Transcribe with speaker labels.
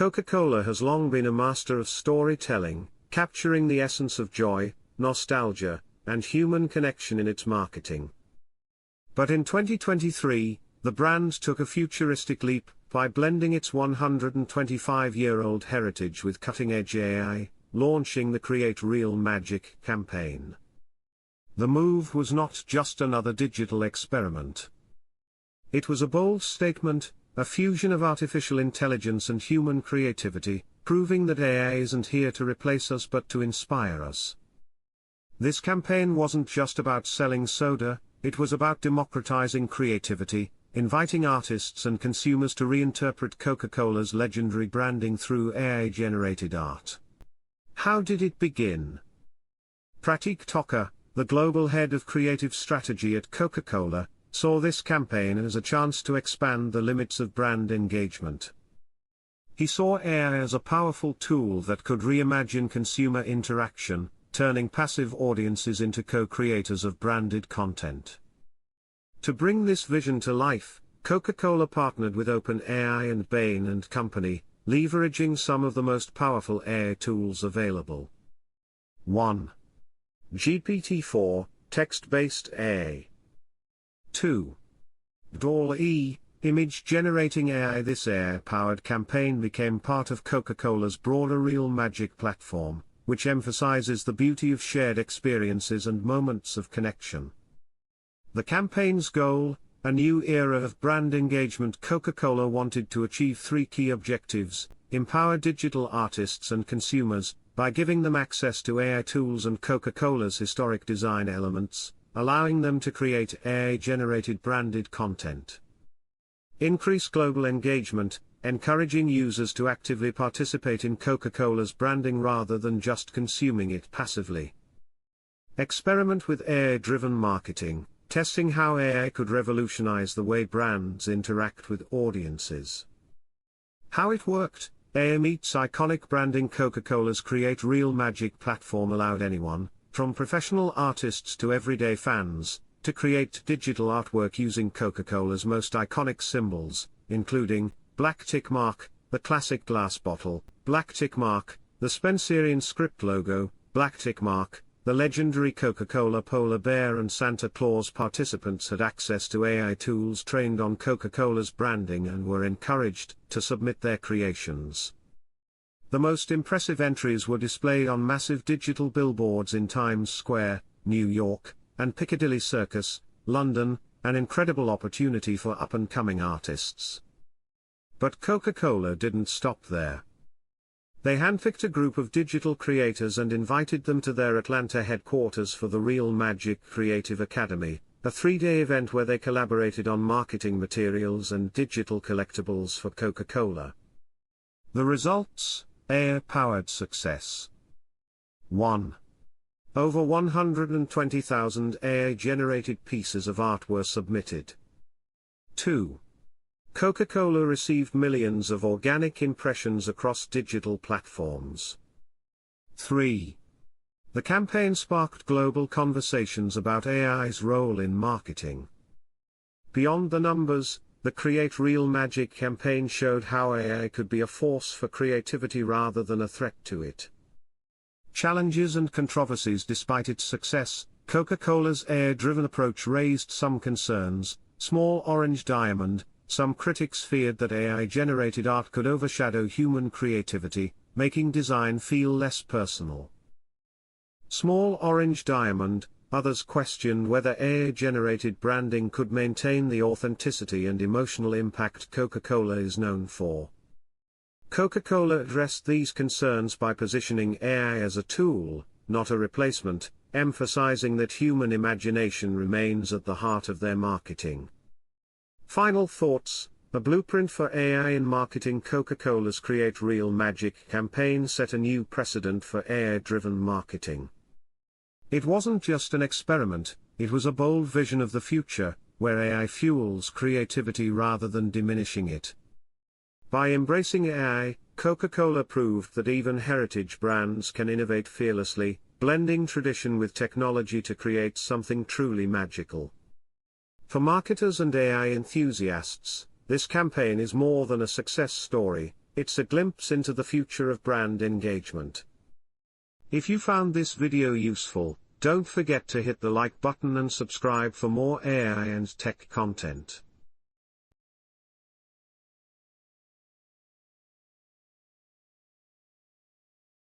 Speaker 1: Coca-Cola has long been a master of storytelling, capturing the essence of joy, nostalgia, and human connection in its marketing. But in 2023, the brand took a futuristic leap by blending its 125-year-old heritage with cutting-edge AI, launching the Create Real Magic campaign. The move was not just another digital experiment. It was a bold statement, a fusion of artificial intelligence and human creativity, proving that AI isn't here to replace us but to inspire us. This campaign wasn't just about selling soda, it was about democratizing creativity, inviting artists and consumers to reinterpret Coca-Cola's legendary branding through AI-generated art. How did it begin? Pratik Thakur, the global head of creative strategy at Coca-Cola, saw this campaign as a chance to expand the limits of brand engagement. He saw AI as a powerful tool that could reimagine consumer interaction, turning passive audiences into co-creators of branded content. To bring this vision to life, Coca-Cola partnered with OpenAI and Bain Company, leveraging some of the most powerful AI tools available. 1. GPT-4, text-based AI. 2. DALL-E, image-generating AI. This AI-powered campaign became part of Coca-Cola's broader Real Magic platform, which emphasizes the beauty of shared experiences and moments of connection. The campaign's goal, a new era of brand engagement. Coca-Cola wanted to achieve three key objectives: empower digital artists and consumers, by giving them access to AI tools and Coca-Cola's historic design elements, allowing them to create AI-generated branded content. Increase global engagement, encouraging users to actively participate in Coca-Cola's branding rather than just consuming it passively. Experiment with AI-driven marketing, testing how AI could revolutionize the way brands interact with audiences. How it worked: AI meets iconic branding. Coca-Cola's Create Real Magic platform allowed anyone, from professional artists to everyday fans, to create digital artwork using Coca-Cola's most iconic symbols, including black tick mark, the classic glass bottle; black tick mark, the Spencerian script logo; black tick mark, the legendary Coca-Cola polar bear; and Santa Claus. Participants had access to AI tools trained on Coca-Cola's branding and were encouraged to submit their creations. The most impressive entries were displayed on massive digital billboards in Times Square, New York, and Piccadilly Circus, London, an incredible opportunity for up-and-coming artists. But Coca-Cola didn't stop there. They handpicked a group of digital creators and invited them to their Atlanta headquarters for the Real Magic Creative Academy, a 3-day event where they collaborated on marketing materials and digital collectibles for Coca-Cola. The results: AI-powered success. 1. Over 120,000 AI-generated pieces of art were submitted. 2. Coca-Cola received millions of organic impressions across digital platforms. 3. The campaign sparked global conversations about AI's role in marketing. Beyond the numbers, the Create Real Magic campaign showed how AI could be a force for creativity rather than a threat to it. Challenges and controversies. Despite its success, Coca-Cola's AI-driven approach raised some concerns. Small orange diamond: some critics feared that AI-generated art could overshadow human creativity, making design feel less personal. Small orange diamond: others questioned whether AI-generated branding could maintain the authenticity and emotional impact Coca-Cola is known for. Coca-Cola addressed these concerns by positioning AI as a tool, not a replacement, emphasizing that human imagination remains at the heart of their marketing. Final thoughts: a blueprint for AI in marketing. Coca-Cola's Create Real Magic campaign set a new precedent for AI-driven marketing. It wasn't just an experiment, it was a bold vision of the future, where AI fuels creativity rather than diminishing it. By embracing AI, Coca-Cola proved that even heritage brands can innovate fearlessly, blending tradition with technology to create something truly magical. For marketers and AI enthusiasts, this campaign is more than a success story, it's a glimpse into the future of brand engagement. If you found this video useful, don't forget to hit the like button and subscribe for more AI and tech content.